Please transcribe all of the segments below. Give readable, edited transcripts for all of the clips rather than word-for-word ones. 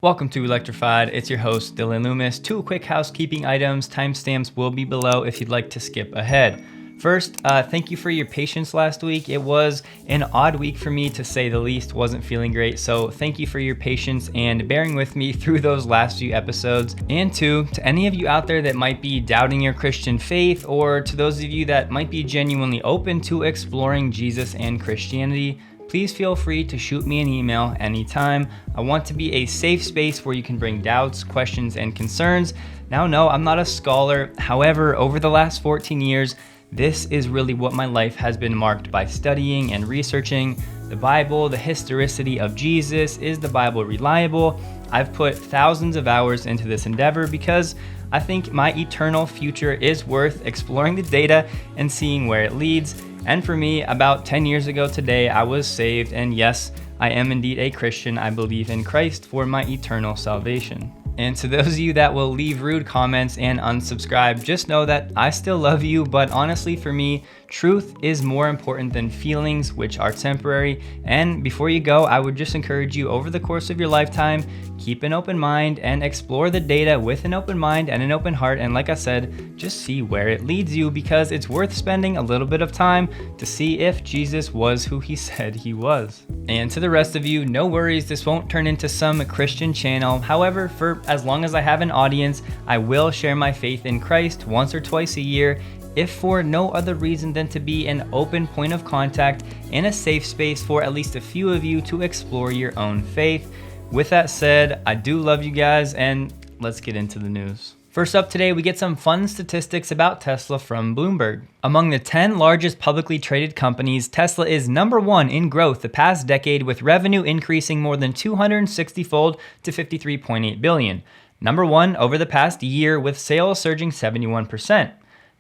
Welcome to Electrified. It's your host, Dylan Loomis. Two quick housekeeping items. Timestamps will be below if you'd like to skip ahead. First, thank you for your patience last week. It was an odd week for me, to say the least. Wasn't feeling great, so thank you for your patience and bearing with me through those last few episodes. And two, to any of you out there that might be doubting your Christian faith, or to those of you that might be genuinely open to exploring Jesus and Christianity, please feel free to shoot me an email anytime. I want to be a safe space where you can bring doubts, questions, and concerns. Now, no, I'm not a scholar. However, over the last 14 years, this is really what my life has been marked by: studying and researching the Bible, the historicity of Jesus. Is the Bible reliable? I've put thousands of hours into this endeavor because I think my eternal future is worth exploring the data and seeing where it leads. And for me, about 10 years ago today, I was saved, and yes, I am indeed a Christian. I believe in Christ for my eternal salvation. And to those of you that will leave rude comments and unsubscribe, just know that I still love you, but honestly for me, truth is more important than feelings, which are temporary. And before you go, I would just encourage you, over the course of your lifetime, keep an open mind and explore the data with an open mind and an open heart. And like I said, just see where it leads you, because it's worth spending a little bit of time to see if Jesus was who he said he was. And to the rest of you, no worries, this won't turn into some Christian channel. However, for as long as I have an audience, I will share my faith in Christ once or twice a year, if for no other reason than to be an open point of contact and a safe space for at least a few of you to explore your own faith. With that said, I do love you guys, and let's get into the news. First up today, we get some fun statistics about Tesla from Bloomberg. Among the 10 largest publicly traded companies, Tesla is number one in growth the past decade, with revenue increasing more than 260-fold to $53.8 billion. Number one over the past year, with sales surging 71%.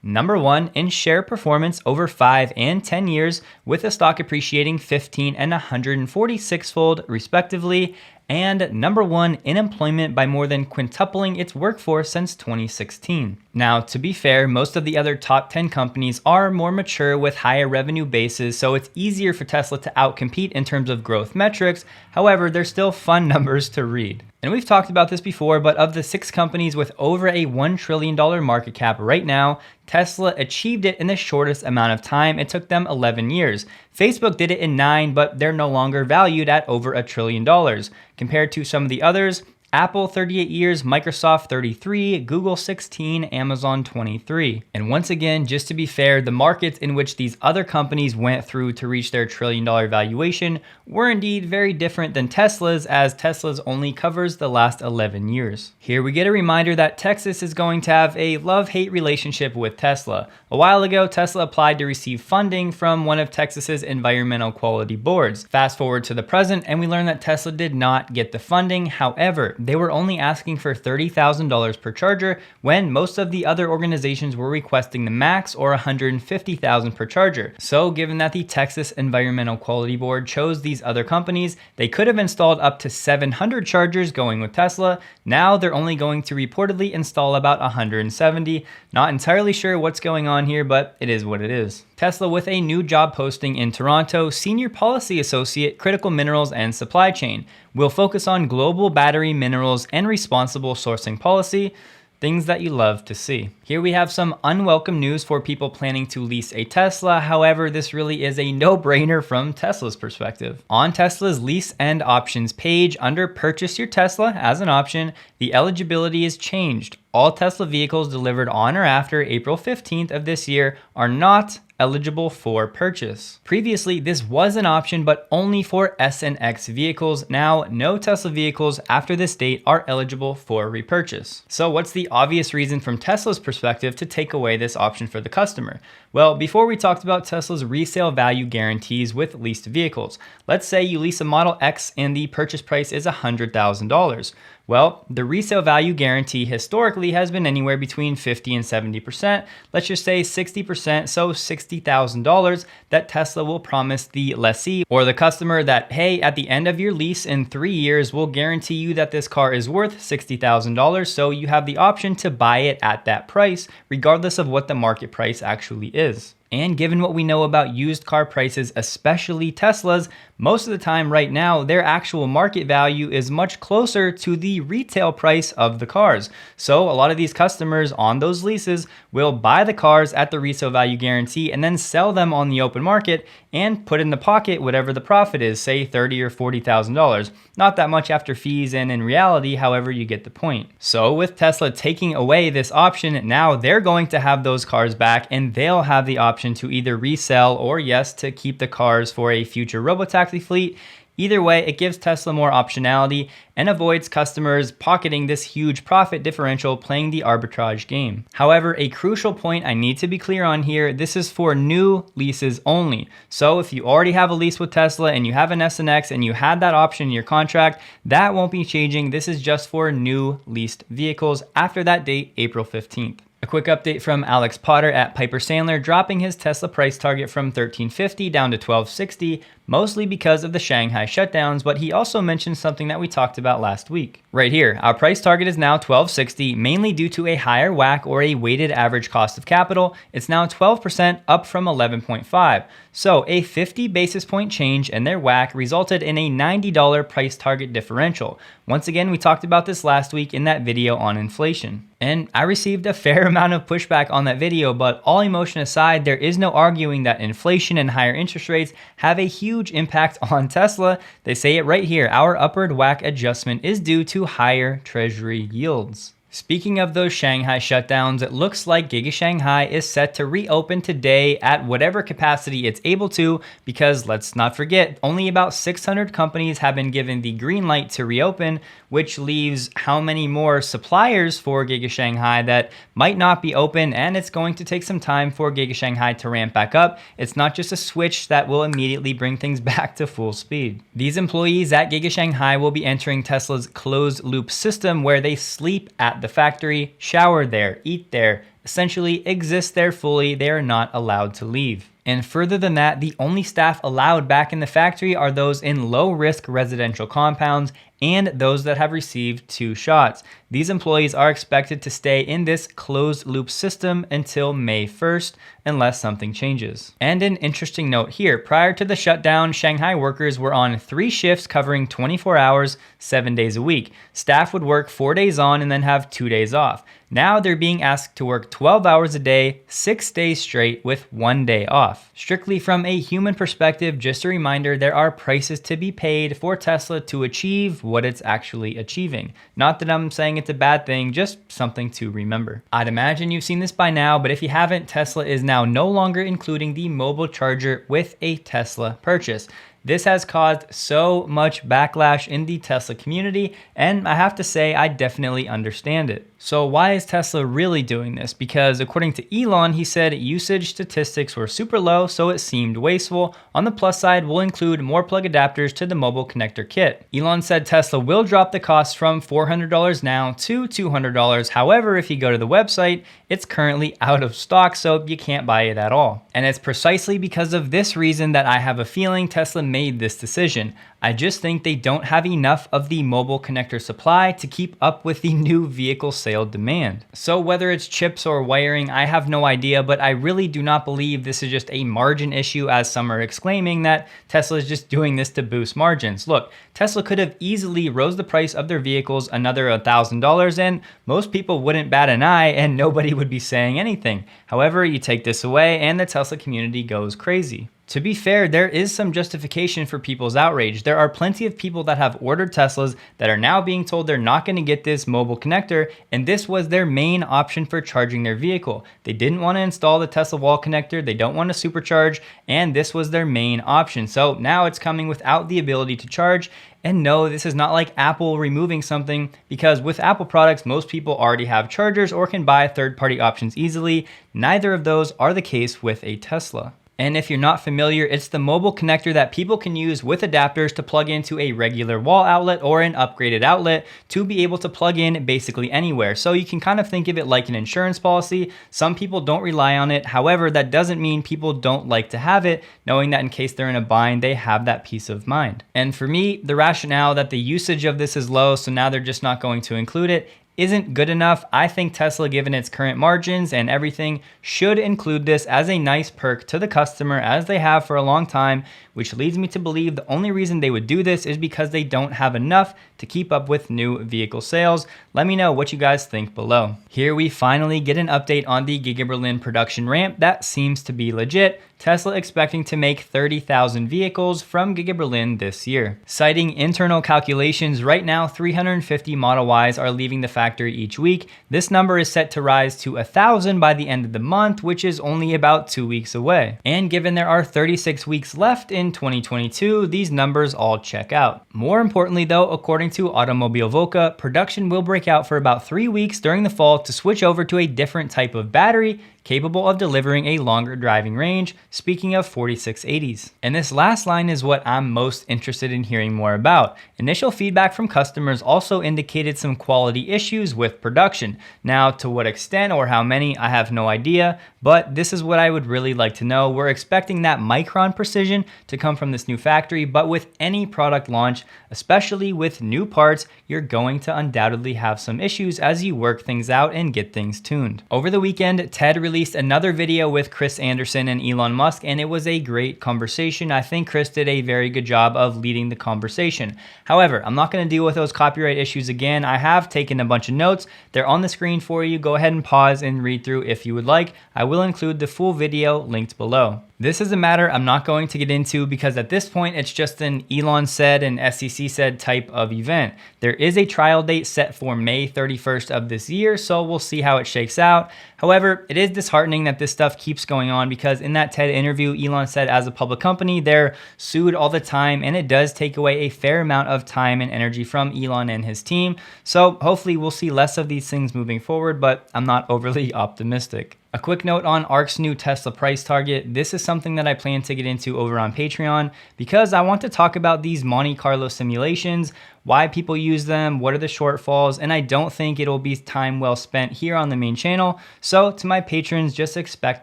Number one in share performance over 5 and 10 years, with the stock appreciating 15 and 146-fold respectively. And number one in employment by more than quintupling its workforce since 2016. Now, to be fair, most of the other top 10 companies are more mature with higher revenue bases, so it's easier for Tesla to outcompete in terms of growth metrics. However, they're still fun numbers to read. And we've talked about this before, but of the 6 companies with over a $1 trillion market cap right now, Tesla achieved it in the shortest amount of time. It took them 11 years. Facebook did it in 9, but they're no longer valued at over $1 trillion. Compared to some of the others, Apple 38 years, Microsoft 33, Google 16, Amazon 23. And once again, just to be fair, the markets in which these other companies went through to reach their $1 trillion valuation were indeed very different than Tesla's, as Tesla's only covers the last 11 years. Here we get a reminder that Texas is going to have a love-hate relationship with Tesla. A while ago, Tesla applied to receive funding from one of Texas's environmental quality boards. Fast forward to the present, and we learn that Tesla did not get the funding. However, they were only asking for $30,000 per charger, when most of the other organizations were requesting the max, or $150,000 per charger. So given that the Texas Environmental Quality Board chose these other companies, they could have installed up to 700 chargers going with Tesla. Now they're only going to reportedly install about 170. Not entirely sure what's going on here, but it is what it is. Tesla with a new job posting in Toronto: Senior Policy Associate, Critical Minerals and Supply Chain. Will focus on global battery minerals and responsible sourcing policy. Things that you love to see. Here we have some unwelcome news for people planning to lease a Tesla. However, this really is a no-brainer from Tesla's perspective. On Tesla's lease and options page, under Purchase Your Tesla as an option, the eligibility is changed. All Tesla vehicles delivered on or after April 15th of this year are not eligible for purchase. Previously, this was an option, but only for S and X vehicles. Now, no Tesla vehicles after this date are eligible for repurchase. So what's the obvious reason from Tesla's perspective to take away this option for the customer? Well, before we talked about Tesla's resale value guarantees with leased vehicles. Let's say you lease a Model X and the purchase price is $100,000. Well, the resale value guarantee historically has been anywhere between 50 and 70%. Let's just say 60%, so $60,000 that Tesla will promise the lessee or the customer that, hey, at the end of your lease in 3 years, we'll guarantee you that this car is worth $60,000, so you have the option to buy it at that price, regardless of what the market price actually is. And given what we know about used car prices, especially Teslas, most of the time right now, their actual market value is much closer to the retail price of the cars. So a lot of these customers on those leases will buy the cars at the resale value guarantee and then sell them on the open market and put in the pocket whatever the profit is, say $30,000 or $40,000. Not that much after fees, and in reality, however, you get the point. So with Tesla taking away this option, now they're going to have those cars back and they'll have the option to either resell or, yes, to keep the cars for a future robotaxi fleet. Either way, it gives Tesla more optionality and avoids customers pocketing this huge profit differential playing the arbitrage game. However, a crucial point I need to be clear on here, this is for new leases only. So if you already have a lease with Tesla and you have an S and X and you had that option in your contract, that won't be changing. This is just for new leased vehicles after that date, April 15th. A quick update from Alex Potter at Piper Sandler, dropping his Tesla price target from $1,350 down to $1,260, mostly because of the Shanghai shutdowns, but he also mentioned something that we talked about last week. Right here, our price target is now $1,260, mainly due to a higher WACC or a weighted average cost of capital. It's now 12% up from 11.5. So a 50 basis point change in their WACC resulted in a $90 price target differential. Once again, we talked about this last week in that video on inflation. And I received a fair amount of pushback on that video, but all emotion aside, there is no arguing that inflation and higher interest rates have a huge impact on Tesla. They say it right here, our upward WACC adjustment is due to higher treasury yields. Speaking of those Shanghai shutdowns, it looks like Giga Shanghai is set to reopen today at whatever capacity it's able to, because let's not forget, only about 600 companies have been given the green light to reopen, which leaves how many more suppliers for Giga Shanghai that might not be open, and it's going to take some time for Giga Shanghai to ramp back up. It's not just a switch that will immediately bring things back to full speed. These employees at Giga Shanghai will be entering Tesla's closed loop system where they sleep at the factory, shower there, eat there, essentially exist there fully. They are not allowed to leave. And further than that, the only staff allowed back in the factory are those in low-risk residential compounds and those that have received 2 shots. These employees are expected to stay in this closed-loop system until May 1st, unless something changes. And an interesting note here, prior to the shutdown, Shanghai workers were on 3 shifts covering 24 hours, 7 days a week. Staff would work 4 days on and then have 2 days off. Now they're being asked to work 12 hours a day, 6 days straight with 1 day off. Strictly from a human perspective, just a reminder, there are prices to be paid for Tesla to achieve what it's actually achieving. Not that I'm saying it's a bad thing, just something to remember. I'd imagine you've seen this by now, but if you haven't, Tesla is now no longer including the mobile charger with a Tesla purchase. This has caused so much backlash in the Tesla community, and I have to say, I definitely understand it. So why is Tesla really doing this? Because according to Elon, he said usage statistics were super low, so it seemed wasteful. On the plus side, we'll include more plug adapters to the mobile connector kit. Elon said Tesla will drop the cost from $400 now to $200. However, if you go to the website, it's currently out of stock, so you can't buy it at all. And it's precisely because of this reason that I have a feeling Tesla made this decision. I just think they don't have enough of the mobile connector supply to keep up with the new vehicle sale demand. So whether it's chips or wiring, I have no idea, but I really do not believe this is just a margin issue, as some are exclaiming that Tesla is just doing this to boost margins. Look, Tesla could have easily rose the price of their vehicles another $1,000 and most people wouldn't bat an eye and nobody would be saying anything. However, you take this away and the Tesla community goes crazy. To be fair, there is some justification for people's outrage. There are plenty of people that have ordered Teslas that are now being told they're not going to get this mobile connector, and this was their main option for charging their vehicle. They didn't want to install the Tesla wall connector, they don't want to supercharge, and this was their main option. So now it's coming without the ability to charge. And no, this is not like Apple removing something, because with Apple products, most people already have chargers or can buy third-party options easily. Neither of those are the case with a Tesla. And if you're not familiar, it's the mobile connector that people can use with adapters to plug into a regular wall outlet or an upgraded outlet to be able to plug in basically anywhere. So you can kind of think of it like an insurance policy. Some people don't rely on it. However, that doesn't mean people don't like to have it, knowing that in case they're in a bind, they have that peace of mind. And for me, the rationale that the usage of this is low, so now they're just not going to include it, isn't good enough. I think Tesla, given its current margins and everything, should include this as a nice perk to the customer, as they have for a long time, which leads me to believe the only reason they would do this is because they don't have enough to keep up with new vehicle sales. Let me know what you guys think below. Here we finally get an update on the Giga Berlin production ramp that seems to be legit. Tesla expecting to make 30,000 vehicles from Giga Berlin this year. Citing internal calculations, right now 350 Model Ys are leaving the factory each week. This number is set to rise to 1,000 by the end of the month, which is only about 2 weeks away. And given there are 36 weeks left in 2022, these numbers all check out. More importantly though, according to Automobile Volca, production will break out for about 3 weeks during the fall to switch over to a different type of battery capable of delivering a longer driving range, speaking of 4680s. And this last line is what I'm most interested in hearing more about. Initial feedback from customers also indicated some quality issues with production. Now, to what extent or how many, I have no idea, but this is what I would really like to know. We're expecting that micron precision to come from this new factory, but with any product launch, especially with new parts, you're going to undoubtedly have some issues as you work things out and get things tuned. Over the weekend, Ted released another video with Chris Anderson and Elon Musk, and it was a great conversation. I think Chris did a very good job of leading the conversation. However, I'm not going to deal with those copyright issues again. I have taken a bunch of notes. They're on the screen for you. Go ahead and pause and read through if you would like. I will include the full video linked below. This is a matter I'm not going to get into because at this point it's just an Elon said and SEC said type of event. There is a trial date set for May 31st of this year, so we'll see how it shakes out. However, it is disheartening that this stuff keeps going on because in that TED interview, Elon said as a public company, they're sued all the time, and it does take away a fair amount of time and energy from Elon and his team. So hopefully we'll see less of these things moving forward, but I'm not overly optimistic. A quick note on ARK's new Tesla price target. This is something that I plan to get into over on Patreon because I want to talk about these Monte Carlo simulations, why people use them, what are the shortfalls, and I don't think it'll be time well spent here on the main channel. So to my patrons, just expect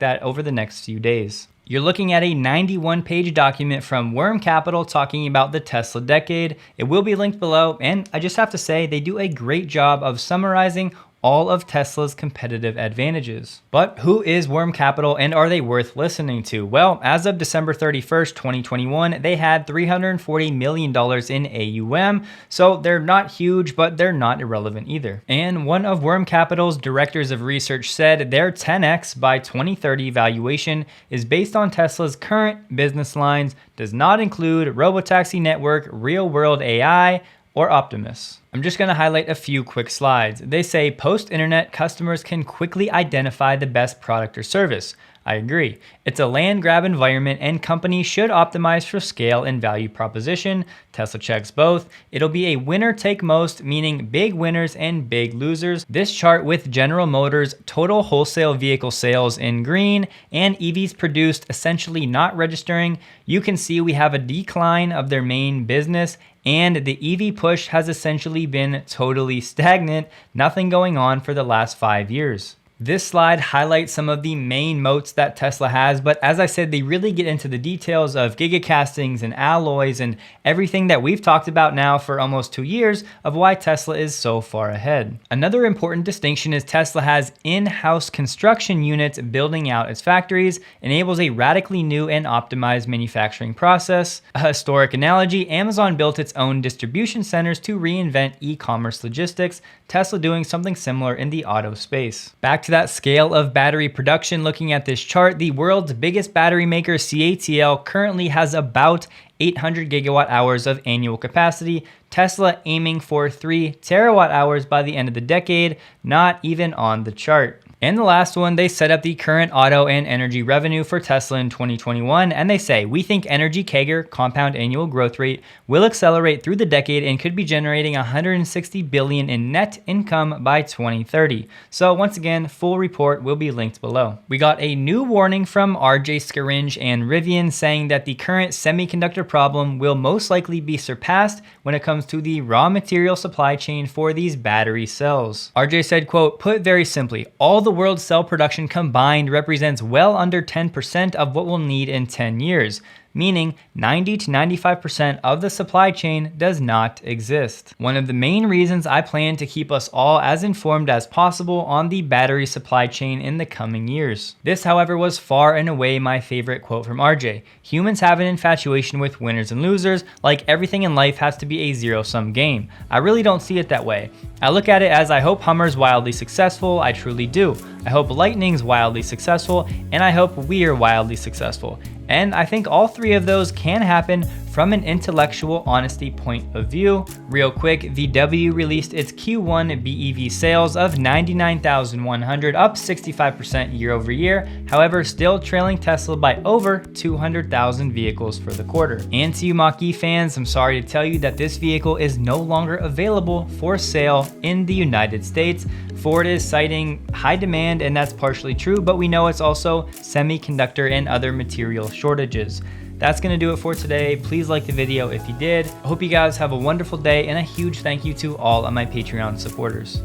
that over the next few days. You're looking at a 91-page document from Worm Capital talking about the Tesla decade. It will be linked below, and I just have to say they do a great job of summarizing all of Tesla's competitive advantages. But who is Worm Capital and are they worth listening to? Well, as of December 31st, 2021, they had $340 million in AUM, so they're not huge, but they're not irrelevant either. And one of Worm Capital's directors of research said their 10x by 2030 valuation is based on Tesla's current business lines, does not include robotaxi network, real-world AI, or Optimus. I'm just going to highlight a few quick slides. They say post-internet, customers can quickly identify the best product or service. I agree. It's a land grab environment and companies should optimize for scale and value proposition. Tesla checks both. It'll be a winner take most, meaning big winners and big losers. This chart with General Motors total wholesale vehicle sales in green and EVs produced essentially not registering. You can see we have a decline of their main business and the EV push has essentially been totally stagnant, nothing going on for the last 5 years. This slide highlights some of the main moats that Tesla has, but as I said, they really get into the details of giga castings and alloys and everything that we've talked about now for almost 2 years of why Tesla is so far ahead. Another important distinction is Tesla has in-house construction units building out its factories, enables a radically new and optimized manufacturing process. A historic analogy, Amazon built its own distribution centers to reinvent e-commerce logistics, Tesla doing something similar in the auto space. Back to that scale of battery production, looking at this chart, the world's biggest battery maker, CATL, currently has about 800 gigawatt hours of annual capacity. Tesla aiming for 3 terawatt hours by the end of the decade, not even on the chart. And the last one, they set up the current auto and energy revenue for Tesla in 2021, and they say, we think energy CAGR, compound annual growth rate, will accelerate through the decade and could be generating $160 billion in net income by 2030. So once again, full report will be linked below. We got a new warning from RJ Scaringe and Rivian saying that the current semiconductor problem will most likely be surpassed when it comes to the raw material supply chain for these battery cells. RJ said, quote, put very simply, all the world's cell production combined represents well under 10% of what we'll need in 10 years. meaning 90 to 95% of the supply chain does not exist. One of the main reasons I plan to keep us all as informed as possible on the battery supply chain in the coming years. This, however, was far and away my favorite quote from RJ. Humans have an infatuation with winners and losers, like everything in life has to be a zero-sum game. I really don't see it that way. I look at it as I hope Hummer's wildly successful, I truly do. I hope Lightning's wildly successful, and I hope we're wildly successful. And I think all three of those can happen from an intellectual honesty point of view. Real quick, VW released its Q1 BEV sales of 99,100, up 65% year over year, however still trailing Tesla by over 200,000 vehicles for the quarter. And to you Mach-E fans, I'm sorry to tell you that this vehicle is no longer available for sale in the United States. Ford is citing high demand, and that's partially true, but we know it's also semiconductor and other material shortages. That's gonna do it for today. Please like the video if you did. I hope you guys have a wonderful day, and a huge thank you to all of my Patreon supporters.